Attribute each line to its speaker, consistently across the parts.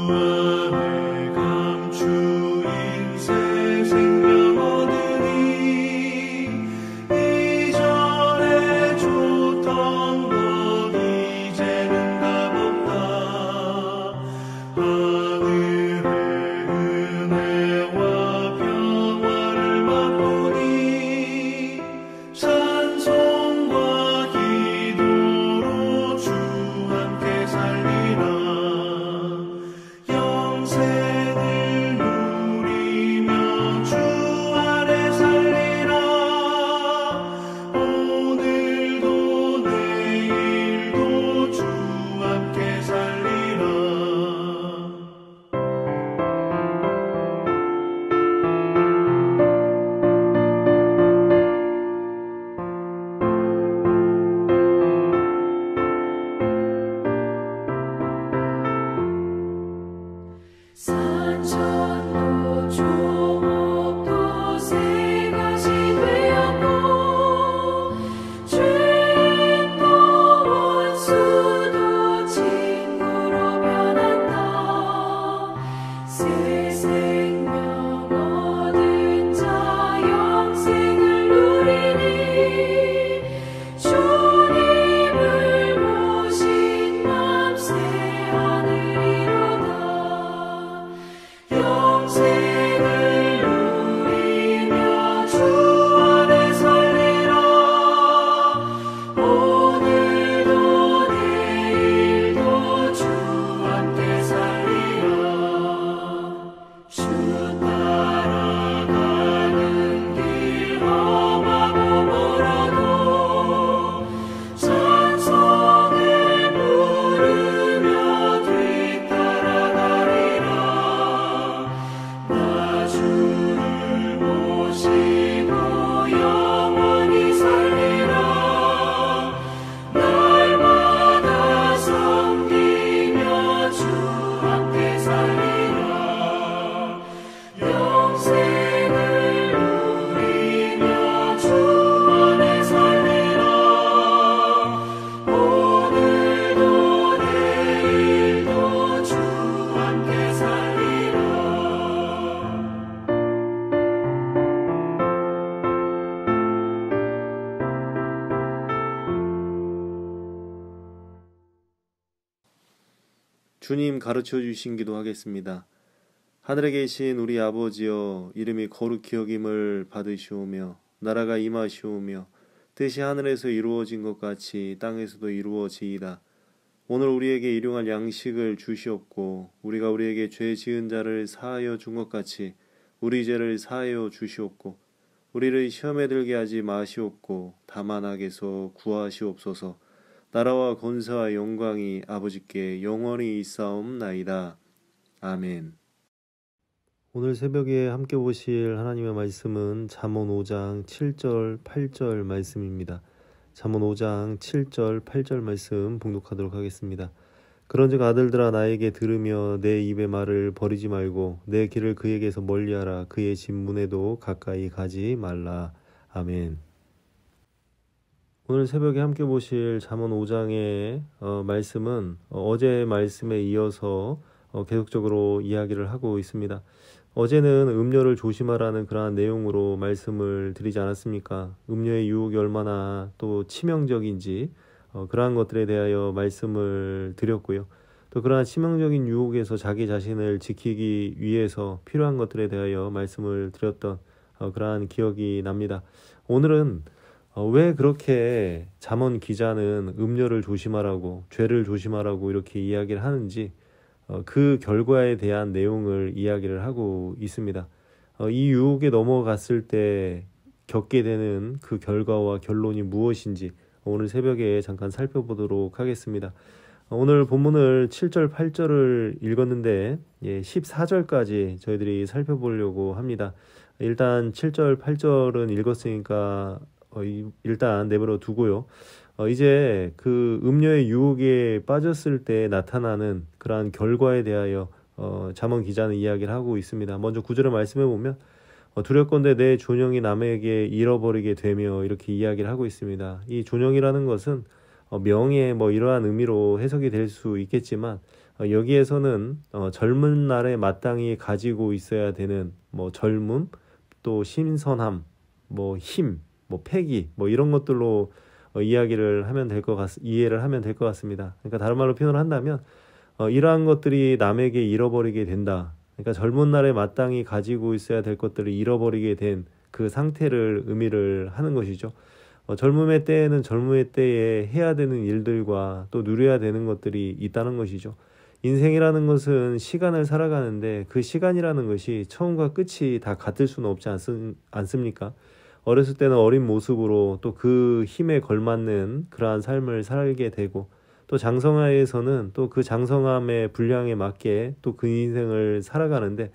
Speaker 1: 안에 감추 인생 생명 얻으니 이전에 줬던 것 이제는 값없다. 하늘의 은혜와 평화를 맛보니 찬송과 기도로 주 함께 살리라. 영생을 누리며 주 안에 살리라. 오늘도 내일도 주 함께 살리라.
Speaker 2: 산천도 조목도 새것이 되었고 죄도 원수도 친구로 변한다. 새 생명 얻은 자 영생을 누리니 주님을 모신 맘 새 하늘이로다. 영생을 누리며 주 안에 살리라. 오늘도 내일도 주 함께 살리라. 주 따라가는 길 험하고 멀어도 찬송을 부르며 뒤따라가리라. 나 주를 모시고 영원히 살리라. 날마다 섬기며 주 함께 살리라. 영생을 누리며 주 안에 살리라. 오늘도 내일도 주 함께 살리라.
Speaker 3: 주님 가르쳐 주신 기도하겠습니다. 하늘에 계신 우리 아버지여, 이름이 거룩히 여김을 받으시오며 나라가 임하시오며 뜻이 하늘에서 이루어진 것 같이 땅에서도 이루어지이다. 오늘 우리에게 일용할 양식을 주시옵고 우리가 우리에게 죄 지은 자를 사하여 준 것 같이 우리 죄를 사하여 주시옵고 우리를 시험에 들게 하지 마시옵고 다만 악에서 구하시옵소서. 나라와 권세와 영광이 아버지께 영원히 있사옵나이다. 아멘. 오늘 새벽에 함께 보실 하나님의 말씀은 잠언 5장 7절 8절 말씀입니다. 잠언 5장 7절 8절 말씀 봉독하도록 하겠습니다. 그런즉 아들들아 나에게 들으며 내 입의 말을 버리지 말고 내 길을 그에게서 멀리하라. 그의 집 문에도 가까이 가지 말라. 아멘. 오늘 새벽에 함께 보실 잠언 5장의 말씀은 어제 말씀에 이어서 계속적으로 이야기를 하고 있습니다. 어제는 음료를 조심하라는 그러한 내용으로 말씀을 드리지 않았습니까? 음료의 유혹이 얼마나 또 치명적인지 그러한 것들에 대하여 말씀을 드렸고요. 또 그러한 치명적인 유혹에서 자기 자신을 지키기 위해서 필요한 것들에 대하여 말씀을 드렸던 그러한 기억이 납니다. 오늘은 왜 그렇게 잠언 기자는 음료를 조심하라고 죄를 조심하라고 이렇게 이야기를 하는지 그 결과에 대한 내용을 이야기를 하고 있습니다. 이 유혹에 넘어갔을 때 겪게 되는 그 결과와 결론이 무엇인지 오늘 새벽에 잠깐 살펴보도록 하겠습니다. 오늘 본문을 7절 8절을 읽었는데 14절까지 저희들이 살펴보려고 합니다. 일단 7절 8절은 읽었으니까 일단 내버려 두고요. 이제 그 음료의 유혹에 빠졌을 때 나타나는 그러한 결과에 대하여 잠언 기자는 이야기를 하고 있습니다. 먼저 9절을 말씀해 보면 두렵건대 내 존영이 남에게 잃어버리게 되며 이렇게 이야기를 하고 있습니다. 이 존영이라는 것은 명예 이러한 의미로 해석이 될 수 있겠지만 여기에서는 젊은 날에 마땅히 가지고 있어야 되는 뭐 젊음, 또 신선함, 뭐 힘, 뭐 패기, 뭐 이런 것들로 이해를 하면 될 것 같습니다. 그러니까 다른 말로 표현을 한다면 이러한 것들이 남에게 잃어버리게 된다. 그러니까 젊은 날에 마땅히 가지고 있어야 될 것들을 잃어버리게 된 그 상태를 의미를 하는 것이죠. 젊음의 때에는 젊음의 때에 해야 되는 일들과 또 누려야 되는 것들이 있다는 것이죠. 인생이라는 것은 시간을 살아가는데 그 시간이라는 것이 처음과 끝이 다 같을 수는 없지 않습니까? 어렸을 때는 어린 모습으로 또 그 힘에 걸맞는 그러한 삶을 살게 되고 또 장성하에서는 또 그 장성함의 분량에 맞게 또 그 인생을 살아가는데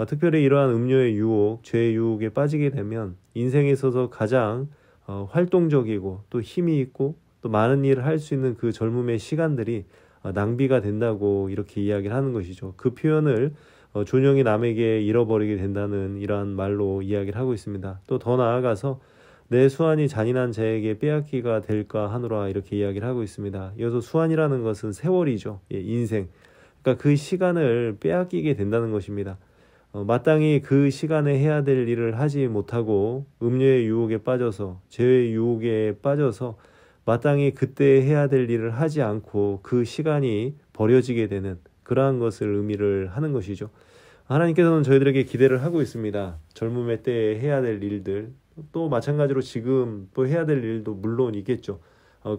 Speaker 3: 특별히 이러한 음료의 유혹, 죄의 유혹에 빠지게 되면 인생에 있어서 가장 활동적이고 또 힘이 있고 또 많은 일을 할 수 있는 그 젊음의 시간들이 낭비가 된다고 이렇게 이야기를 하는 것이죠. 그 표현을 존영이 남에게 잃어버리게 된다는 이러한 말로 이야기를 하고 있습니다. 또 더 나아가서 내 수완이 잔인한 자에게 빼앗기가 될까 하노라 이렇게 이야기를 하고 있습니다. 이어서 수완이라는 것은 세월이죠. 인생. 그러니까 그 시간을 빼앗기게 된다는 것입니다. 마땅히 그 시간에 해야 될 일을 하지 못하고 음료의 유혹에 빠져서 죄의 유혹에 빠져서 마땅히 그때 해야 될 일을 하지 않고 그 시간이 버려지게 되는 그러한 것을 의미를 하는 것이죠. 하나님께서는 저희들에게 기대를 하고 있습니다. 젊음의 때에 해야 될 일들 또 마찬가지로 지금 또 해야 될 일도 물론 있겠죠.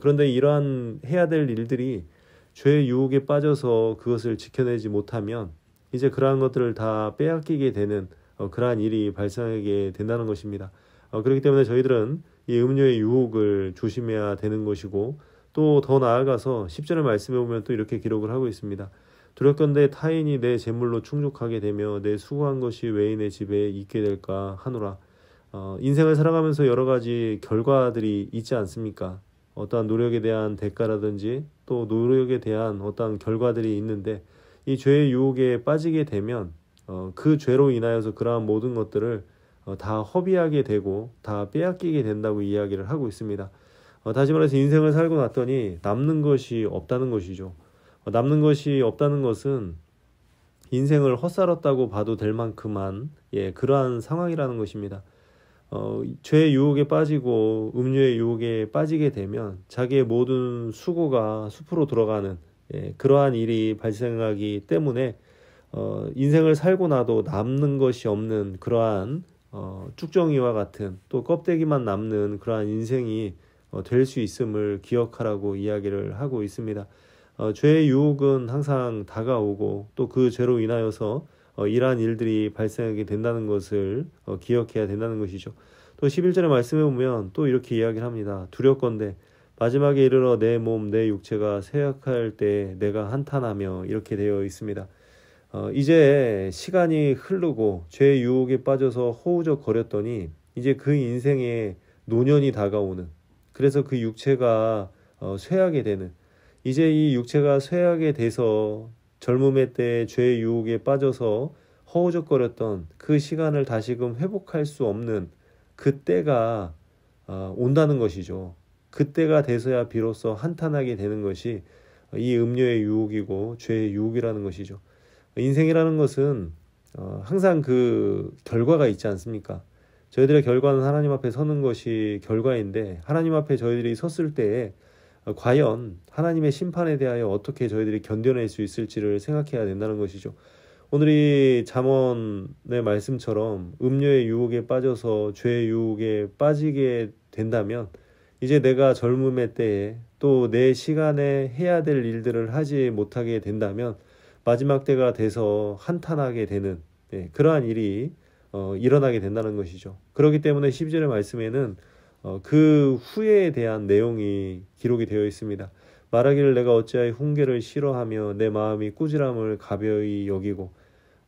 Speaker 3: 그런데 이러한 해야 될 일들이 죄의 유혹에 빠져서 그것을 지켜내지 못하면 이제 그러한 것들을 다 빼앗기게 되는 그러한 일이 발생하게 된다는 것입니다. 그렇기 때문에 저희들은 이 음료의 유혹을 조심해야 되는 것이고 또 더 나아가서 10절의 말씀에 보면 또 이렇게 기록을 하고 있습니다. 두렵건대 타인이 내 재물로 충족하게 되며 내 수고한 것이 외인의 집에 있게 될까 하노라. 인생을 살아가면서 여러 가지 결과들이 있지 않습니까? 어떠한 노력에 대한 대가라든지 또 노력에 대한 어떠한 결과들이 있는데 이 죄의 유혹에 빠지게 되면 그 죄로 인하여서 그러한 모든 것들을 다 허비하게 되고 다 빼앗기게 된다고 이야기를 하고 있습니다. 다시 말해서 인생을 살고 났더니 남는 것이 없다는 것이죠. 남는 것이 없다는 것은 인생을 헛살았다고 봐도 될 만큼만 그러한 상황이라는 것입니다. 죄의 유혹에 빠지고 음료의 유혹에 빠지게 되면 자기의 모든 수고가 숲으로 들어가는 그러한 일이 발생하기 때문에 인생을 살고 나도 남는 것이 없는 그러한 쭉정이와 같은 또 껍데기만 남는 그러한 인생이 될 수 있음을 기억하라고 이야기를 하고 있습니다. 죄의 유혹은 항상 다가오고 또 그 죄로 인하여서 이러한 일들이 발생하게 된다는 것을 기억해야 된다는 것이죠. 또 11절의 말씀에 보면 또 이렇게 이야기를 합니다. 두렵건대 마지막에 이르러 내 몸, 내 육체가 쇠약할 때 내가 한탄하며 이렇게 되어 있습니다. 이제 시간이 흐르고 죄의 유혹에 빠져서 허우적거렸더니 이제 그 인생에 노년이 다가오는 그래서 그 육체가 쇠하게 되는 이제 이 육체가 쇠하게 돼서 젊음의 때 죄의 유혹에 빠져서 허우적거렸던 그 시간을 다시금 회복할 수 없는 그때가 온다는 것이죠. 그때가 돼서야 비로소 한탄하게 되는 것이 이 음료의 유혹이고 죄의 유혹이라는 것이죠. 인생이라는 것은 항상 그 결과가 있지 않습니까? 저희들의 결과는 하나님 앞에 서는 것이 결과인데 하나님 앞에 저희들이 섰을 때에 과연 하나님의 심판에 대하여 어떻게 저희들이 견뎌낼 수 있을지를 생각해야 된다는 것이죠. 오늘 이 잠언의 말씀처럼 음료의 유혹에 빠져서 죄의 유혹에 빠지게 된다면 이제 내가 젊음의 때에 또 내 시간에 해야 될 일들을 하지 못하게 된다면 마지막 때가 돼서 한탄하게 되는 그러한 일이 일어나게 된다는 것이죠. 그렇기 때문에 12절의 말씀에는 그 후회에 대한 내용이 기록이 되어 있습니다. 말하기를 내가 어찌하여 훈계를 싫어하며 내 마음이 꾸지람을 가벼이 여기고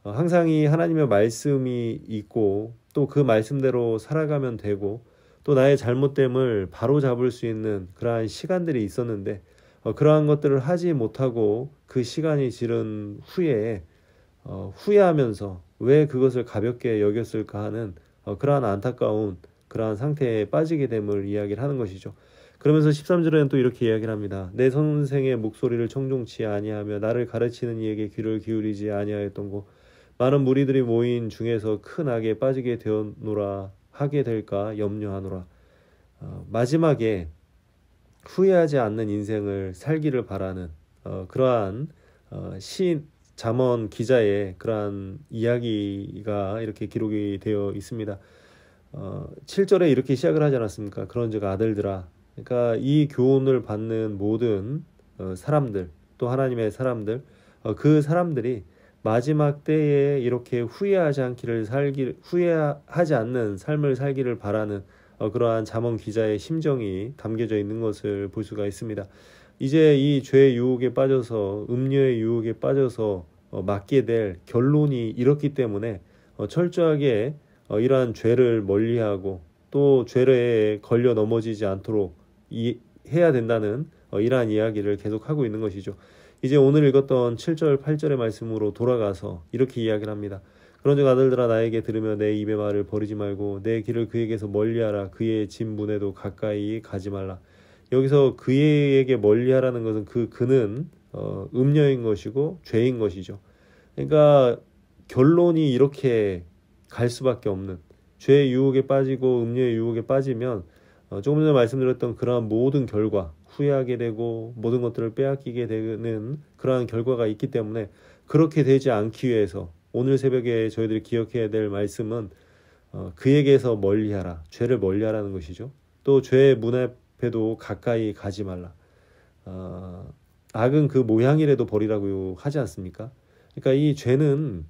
Speaker 3: 항상 이 하나님의 말씀이 있고 또 그 말씀대로 살아가면 되고 또 나의 잘못됨을 바로잡을 수 있는 그러한 시간들이 있었는데 그러한 것들을 하지 못하고 그 시간이 지른 후에 후회하면서 왜 그것을 가볍게 여겼을까 하는 그러한 안타까운 그러한 상태에 빠지게 됨을 이야기를 하는 것이죠. 그러면서 13절에는 또 이렇게 이야기를 합니다. 내 선생의 목소리를 청종치 아니하며 나를 가르치는 이에게 귀를 기울이지 아니하였던고 많은 무리들이 모인 중에서 큰 악에 빠지게 되었노라 하게 될까 염려하노라. 마지막에 후회하지 않는 인생을 살기를 바라는 그러한 잠언 기자의 그러한 이야기가 이렇게 기록이 되어 있습니다. 7절에 이렇게 시작을 하지 않았습니까? 그런즉 아들들아. 그러니까 이 교훈을 받는 모든 사람들, 또 하나님의 사람들, 그 사람들이 마지막 때에 이렇게 후회하지 않는 삶을 살기를 바라는 그러한 잠언 기자의 심정이 담겨져 있는 것을 볼 수가 있습니다. 이제 이 죄의 유혹에 빠져서 음료의 유혹에 빠져서 맞게 될 결론이 이렇기 때문에 철저하게 이러한 죄를 멀리하고 또 죄에 걸려 넘어지지 않도록 해야 된다는 이러한 이야기를 계속하고 있는 것이죠. 이제 오늘 읽었던 7절 8절의 말씀으로 돌아가서 이렇게 이야기를 합니다. 그런즉 아들들아 나에게 들으며 내 입의 말을 버리지 말고 내 길을 그에게서 멀리하라. 그의 집 문에도 가까이 가지 말라. 여기서 그에게 멀리하라는 것은 그는 음녀인 것이고 죄인 것이죠. 그러니까 결론이 이렇게 갈 수밖에 없는 죄의 유혹에 빠지고 음녀의 유혹에 빠지면 조금 전에 말씀드렸던 그러한 모든 결과 후회하게 되고 모든 것들을 빼앗기게 되는 그러한 결과가 있기 때문에 그렇게 되지 않기 위해서 오늘 새벽에 저희들이 기억해야 될 말씀은 그에게서 멀리하라. 죄를 멀리하라는 것이죠. 또 죄의 문 앞에도 가까이 가지 말라. 악은 그 모양이라도 버리라고 하지 않습니까? 그러니까 이 죄는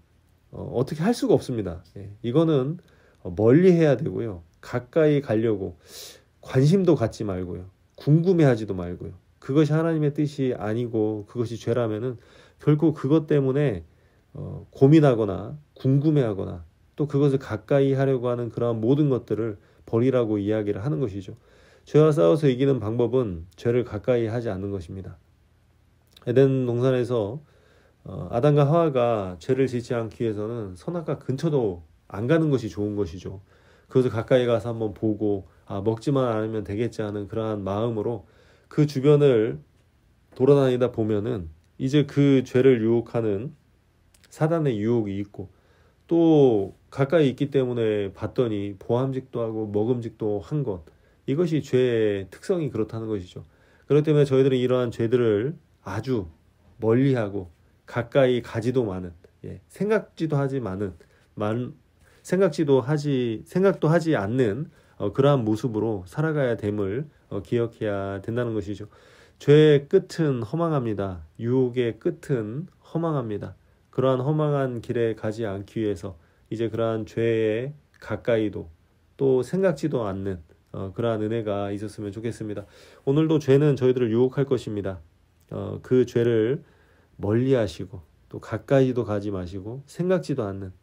Speaker 3: 어떻게 할 수가 없습니다. 이거는 멀리 해야 되고요. 가까이 가려고 관심도 갖지 말고요. 궁금해하지도 말고요. 그것이 하나님의 뜻이 아니고 그것이 죄라면은 결코 그것 때문에 고민하거나 궁금해하거나 또 그것을 가까이 하려고 하는 그러한 모든 것들을 버리라고 이야기를 하는 것이죠. 죄와 싸워서 이기는 방법은 죄를 가까이 하지 않는 것입니다. 에덴 동산에서 아담과 하와가 죄를 짓지 않기 위해서는 선악과 근처도 안 가는 것이 좋은 것이죠. 그것을 가까이 가서 한번 보고 먹지만 않으면 되겠지 하는 그러한 마음으로 그 주변을 돌아다니다 보면은 이제 그 죄를 유혹하는 사단의 유혹이 있고 또 가까이 있기 때문에 봤더니 보암직도 하고 먹음직도 한 것, 이것이 죄의 특성이 그렇다는 것이죠. 그렇기 때문에 저희들은 이러한 죄들을 아주 멀리하고 가까이 가지도 많은 생각도 하지 않는 그러한 모습으로 살아가야 됨을 기억해야 된다는 것이죠. 죄의 끝은 허망합니다. 유혹의 끝은 허망합니다. 그러한 허망한 길에 가지 않기 위해서 이제 그러한 죄에 가까이도 또 생각지도 않는 그러한 은혜가 있었으면 좋겠습니다. 오늘도 죄는 저희들을 유혹할 것입니다. 그 죄를 멀리하시고 또 가까이도 가지 마시고 생각지도 않는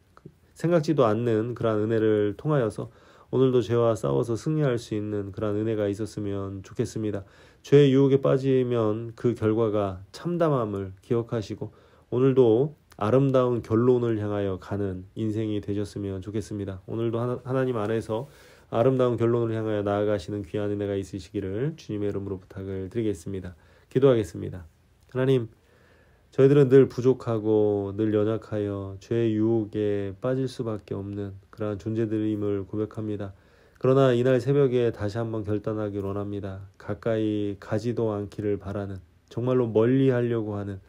Speaker 3: 그러한 은혜를 통하여서 오늘도 죄와 싸워서 승리할 수 있는 그러한 은혜가 있었으면 좋겠습니다. 죄의 유혹에 빠지면 그 결과가 참담함을 기억하시고 오늘도 아름다운 결론을 향하여 가는 인생이 되셨으면 좋겠습니다. 오늘도 하나님 안에서 아름다운 결론을 향하여 나아가시는 귀한 은혜가 있으시기를 주님의 이름으로 부탁을 드리겠습니다. 기도하겠습니다. 하나님, 저희들은 늘 부족하고 늘 연약하여 죄의 유혹에 빠질 수밖에 없는 그러한 존재들임을 고백합니다. 그러나 이날 새벽에 다시 한번 결단하길 원합니다. 가까이 가지도 않기를 바라는, 정말로 멀리 하려고 하는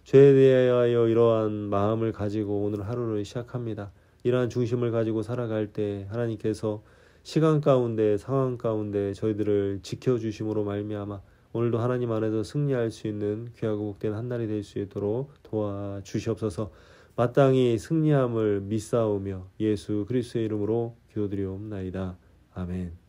Speaker 3: 죄에 대하여 이러한 마음을 가지고 오늘 하루를 시작합니다. 이러한 중심을 가지고 살아갈 때 하나님께서 시간 가운데 상황 가운데 저희들을 지켜주심으로 말미암아 오늘도 하나님 안에서 승리할 수 있는 귀하고 복된 한 날이 될 수 있도록 도와주시옵소서. 마땅히 승리함을 믿사오며 예수 그리스도의 이름으로 기도드리옵나이다. 아멘.